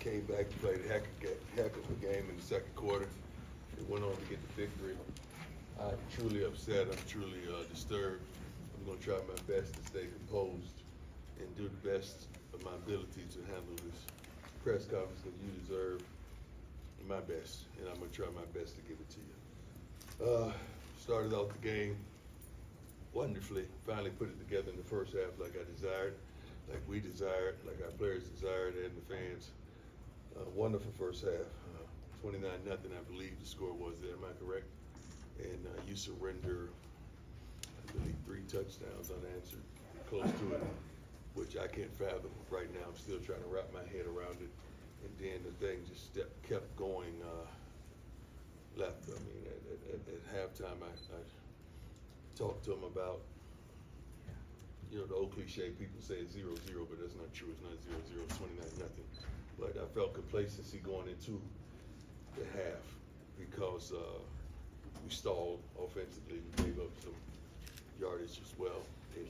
came back and played a heck of a game in the second quarter. They went on to get the victory. I'm truly upset. I'm truly disturbed. I'm going to try my best to stay composed and do the best of my ability to handle this press conference that you deserve. My best, and I'm going to try my best to give it to you. Started out the game wonderfully. Finally put it together in the first half like I desired, like we desired, like our players desired, and the fans. Wonderful first half. 29-0, I believe the score was there. Am I correct? And you surrender, I believe, 3 touchdowns unanswered, close to it, which I can't fathom right now. I'm still trying to wrap my head around it. And then the thing just kept going left. I mean, at halftime, I talked to him about, the old cliche, people say it's 0-0, but that's not true. It's not 0-0, it's 29-0. But I felt complacency going into the half because we stalled offensively. We gave up some yardage as well. And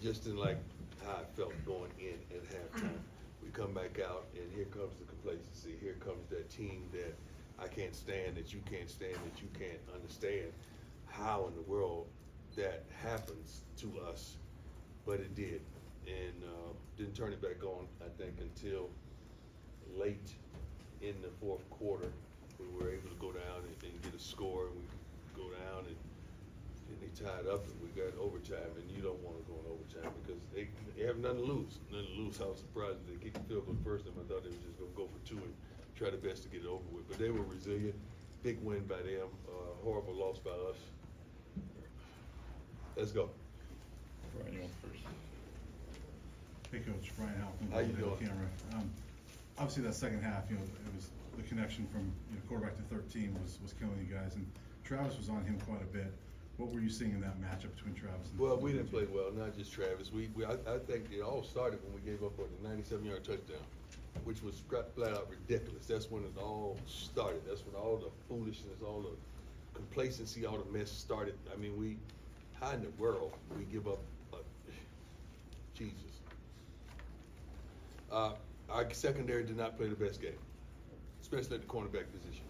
just didn't like how I felt going in at halftime. We come back out, and here comes the complacency. Here comes that team that I can't stand, that you can't stand, that you can't understand how in the world that happens to us. But it did, and didn't turn it back on, I think, until late in the fourth quarter. We were able to go down and get a score, and we go down, and they tied up, and we got overtime, and you don't want to go in overtime because they have nothing to lose. Nothing to lose. I was surprised they kicked the field goal first time. I thought they were just going to go for 2 and try their best to get it over with. But they were resilient. Big win by them. Horrible loss by us. Let's go. Brian, you want first? Hey, Coach. Brian Halpin. How you doing? Camera. Obviously, that second half, it was the connection from quarterback to 13 was killing you guys, and Travis was on him quite a bit. What were you seeing in that matchup between Travis and? Well, we didn't play well, not just Travis. I think it all started when we gave up on the 97-yard touchdown, which was flat out ridiculous. That's when it all started. That's when all the foolishness, all the complacency, all the mess started. I mean, how in the world we give up? Jesus. Our secondary did not play the best game, especially at the cornerback position.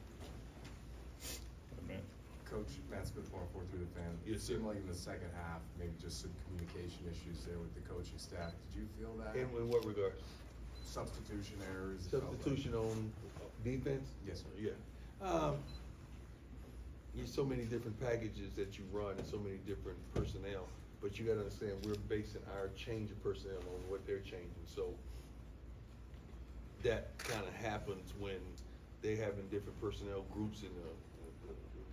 Coach, Matt Smith, 104 through the fan. Yes, sir. It seemed like in the second half, maybe just some communication issues there with the coaching staff. Did you feel that? In what regard? Substitution errors. Substitution on defense? Yes, sir. Yeah. There's so many different packages that you run and so many different personnel, but you got to understand we're basing our change of personnel on what they're changing. So that kind of happens when they having different personnel groups and the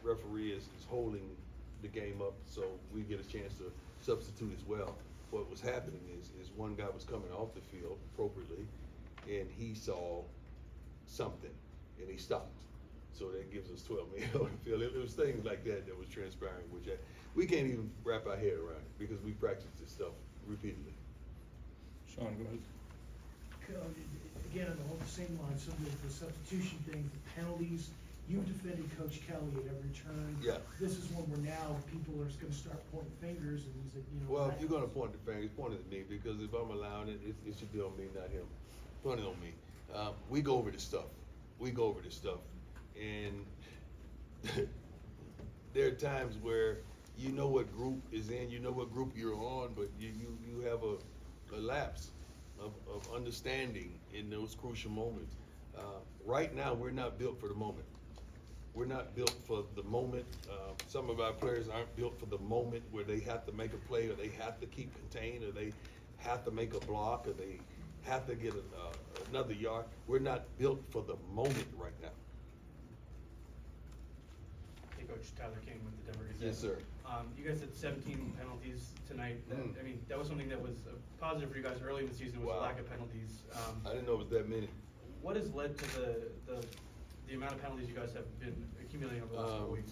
referee is holding the game up, so we get a chance to substitute as well. What was happening is one guy was coming off the field appropriately, and he saw something, and he stopped. So that gives us 12 men on the field. It was things like that was transpiring, which we can't even wrap our head around it because we practice this stuff repeatedly. Sean, go ahead. Again, along the same line, some of the substitution things, the penalties. You've defended Coach Kelly at every turn. Yeah. This is one where now people are going to start pointing fingers, and he's like, Well, if you're going to point the finger, point it at me because if I'm allowing it, it should be on me, not him. Point it on me. We go over this stuff. And there are times where you know what group is in, you know what group you're on, but you have a lapse of understanding in those crucial moments. Right now, we're not built for the moment. We're not built for the moment. Some of our players aren't built for the moment where they have to make a play or they have to keep contained or they have to make a block or they have to get another yard. We're not built for the moment right now. Hey, Coach, Tyler King with the Denver Gazette. Yes, sir. You guys had 17 penalties tonight. I mean, that was something that was positive for you guys early in the season was the lack of penalties. I didn't know it was that many. What has led to the amount of penalties you guys have been accumulating over the last couple weeks?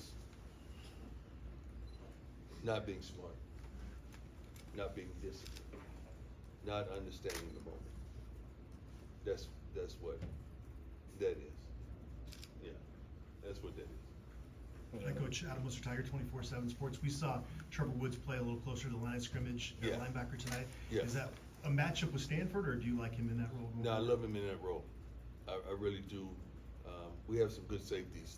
Not being smart, not being disciplined, not understanding the moment. That's what that is. Yeah, that's what that is. Hi, Coach. Adam Wilson, Tiger 24/7 Sports. We saw Trevor Woods play a little closer to the line of scrimmage at linebacker tonight. Yeah. Is that a matchup with Stanford, or do you like him in that role? No, I love him in that role. I really do. We have some good safeties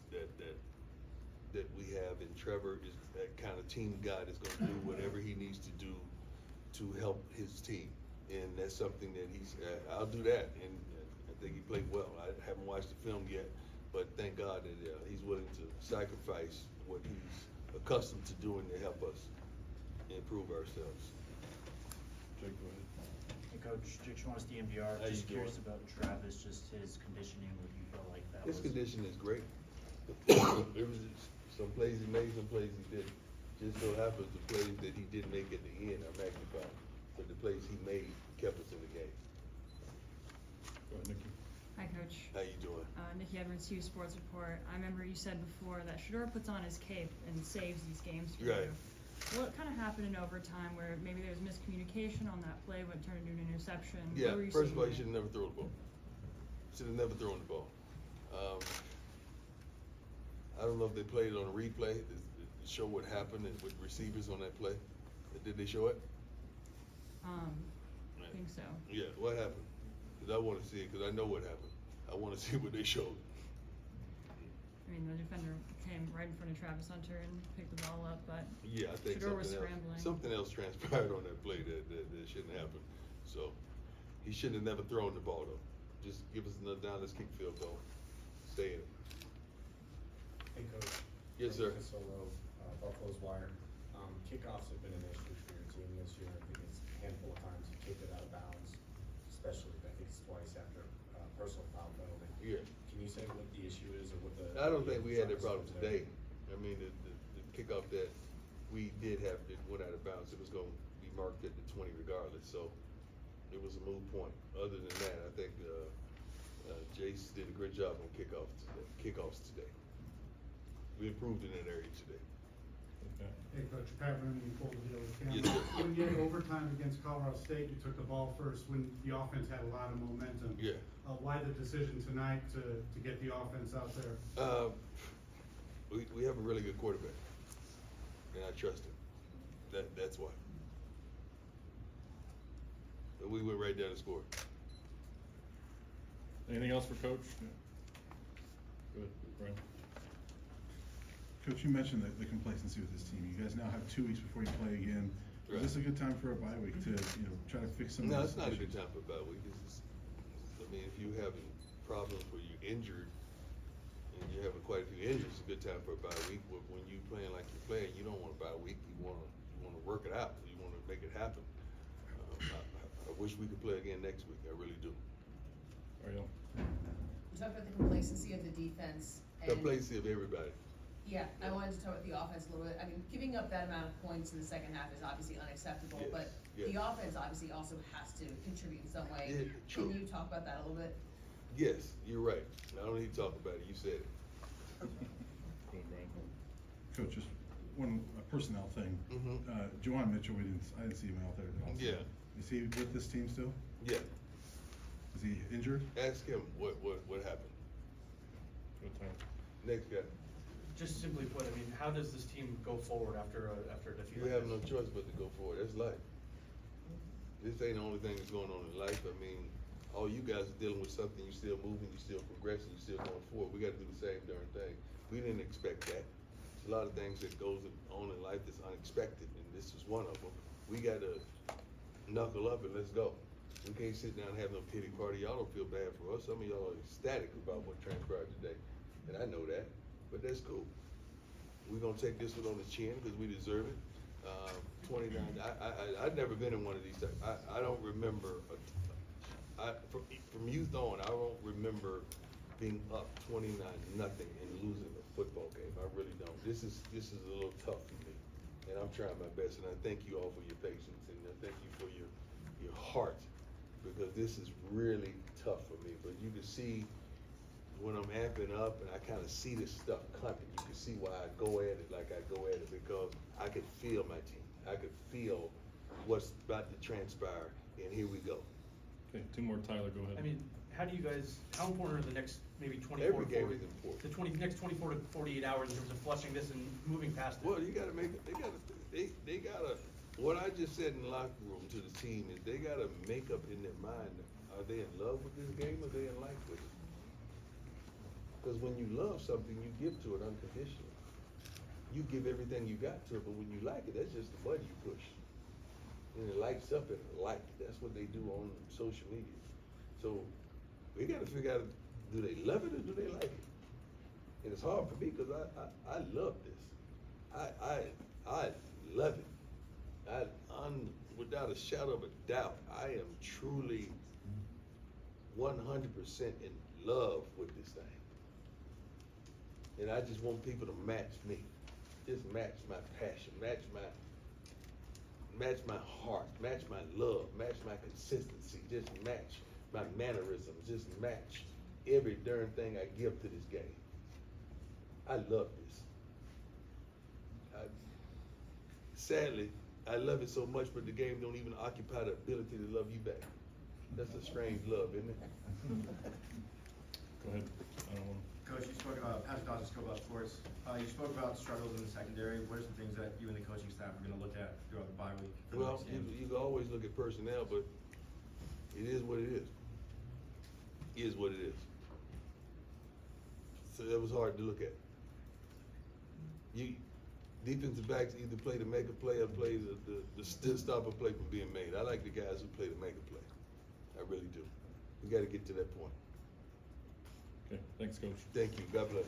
that we have, and Trevor is that kind of team guy that's gonna do whatever he needs to do to help his team. And that's something that I'll do that, and I think he played well. I haven't watched the film yet, but thank God that he's willing to sacrifice what he's accustomed to doing to help us improve ourselves. Jake, go ahead. Hey, Coach, Jake Schwanz, DMVR. How you Just curious doing? about Travis, just his conditioning, what you felt like that was. His condition is great. It was just some plays he made, some plays he didn't. Just so happens the plays that he didn't make at the end are magnified, but the plays he made kept us in the game. Go ahead, Nikki. Hi, Coach. How you doing? Nikki Edwards, Hughes Sports Report. I remember you said before that Shedeur puts on his cape and saves these games for Right. you. What kind of happened in overtime where maybe there was miscommunication on that play when it turned into an interception? Yeah, What were you first of all, he seeing should have never thrown the ball. Should have never thrown the ball. I don't know if they played it on a replay to show what happened with receivers on that play. Did they show it? I think so. Yeah, what happened? Because I want to see it, because I know what happened. I want to see what they showed. I mean, the defender came right in front of Travis Hunter and picked the ball up, but Yeah, I think Shedeur was something scrambling. something else transpired on that play that shouldn't happen. So he shouldn't have never thrown the ball though. Just give us another down, let's kick field goal. Stay in it. Hey, Coach. Yes, sir. Solo, Buffalo's Wire. Kickoffs have been an issue for your team this year. I think it's a handful of times you kicked it out of bounds, especially I think it's twice after personal foul penalty. Yeah. Can you say what the issue is or what the? I don't think we had that trying problem to solve there? today. I mean, the kickoff that we did have, it went out of bounds. It was gonna be marked at the 20 regardless, so it was a moot point. Other than that, I think, Jace did a great job on kickoffs today. We improved in that area today. Okay. Hey, Coach, Pat Rooney, Full Deal with Cameron. Yes, sir. When you had overtime against Colorado State, you took the ball first when the offense had a lot of momentum. Yeah. Why the decision tonight to get the offense out there? We have a really good quarterback, and I trust him. That's why. But we went right down and scored. Anything else for Coach? Go ahead, Brian. Coach, you mentioned the complacency with this team. You guys now have 2 weeks before you play again. Right. Is this a good time for a bye week to, try to fix some of No, those it's not a issues? good time for bye week. I mean, if you having problems where you're injured and you're having quite a few injuries, it's a good time for a bye week. But when you playing like you're playing, you don't want a bye week. You want to work it out. You want to make it happen. I wish we could play again next week. I really do. Ariel. You talked about the complacency of the defense. And Complacency of everybody. Yeah, I wanted to talk about the offense a little bit. I mean, giving up that amount of points in the second half is obviously unacceptable, Yes, but yes. the offense obviously also has to contribute in some way. Yeah, true. Can you talk about that a little bit? Yes, you're right. I don't need to talk about it. You said it. Go ahead, Brian. Coach, just one personnel thing. Mhm. Juwan Mitchell, I didn't see him out there. Yeah. Is he with this team still? Yeah. Is he injured? Ask him what happened. Good time. Next guy. Just simply put, I mean, how does this team go forward after a defeat You like have this? no choice but to go forward. That's life. This ain't the only thing that's going on in life. I mean, all you guys are dealing with something. You still moving. You still progressing. You still going forward. We got to do the same darn thing. We didn't expect that. There's a lot of things that goes on in life that's unexpected, and this is one of them. We got to knuckle up and let's go. We can't sit down and have no pity party. Y'all don't feel bad for us. Some of y'all are ecstatic about what transpired today, and I know that. But that's cool. We're gonna take this one on the chin because we deserve it. 29. I've never been in one of these. I don't remember. From youth on, I don't remember being up 29-0 and losing a football game. I really don't. This is a little tough for me, and I'm trying my best. And I thank you all for your patience, and I thank you for your heart, because this is really tough for me. But you can see when I'm amping up and I kind of see this stuff coming, you can see why I go at it like I go at it, because I could feel my team. I could feel what's about to transpire, and here we go. Okay, 2 more, Tyler, go ahead. I mean, how important are the next maybe 24 Every to game 40 is important. the next 24 to 48 hours in terms of flushing this and moving past it? Well, you gotta make it, they gotta, what I just said in the locker room to the team is they gotta make up in their mind, are they in love with this game or are they in like with it? Cause when you love something, you give to it unconditionally. You give everything you got to it, but when you like it, that's just the button you push. And it lights up and like, that's what they do on social media. So we gotta figure out, do they love it or do they like it? And it's hard for me, cause I love this. I love it. Without a shadow of a doubt, I am truly 100% in love with this thing. And I just want people to match me. Just match my passion, match my heart, match my love, match my consistency, just match my mannerisms, just match every darn thing I give to this game. I love this. Sadly, I love it so much, but the game don't even occupy the ability to love you back. That's a strange love, isn't it? Go ahead. I don't want Coach, you spoke about, Patrick Dawson spoke about sports. You spoke about struggles in the secondary. What are some things that you and the coaching staff are gonna look at throughout the bye week? for the Well, next game? you can always look at personnel, but it is what it is. It is what it is. So that was hard to look at. Defensive backs either play to make a play or play to stop a play from being made. I like the guys who play to make a play. I really do. We gotta get to that point. Okay, thanks, Coach. Thank you. God bless.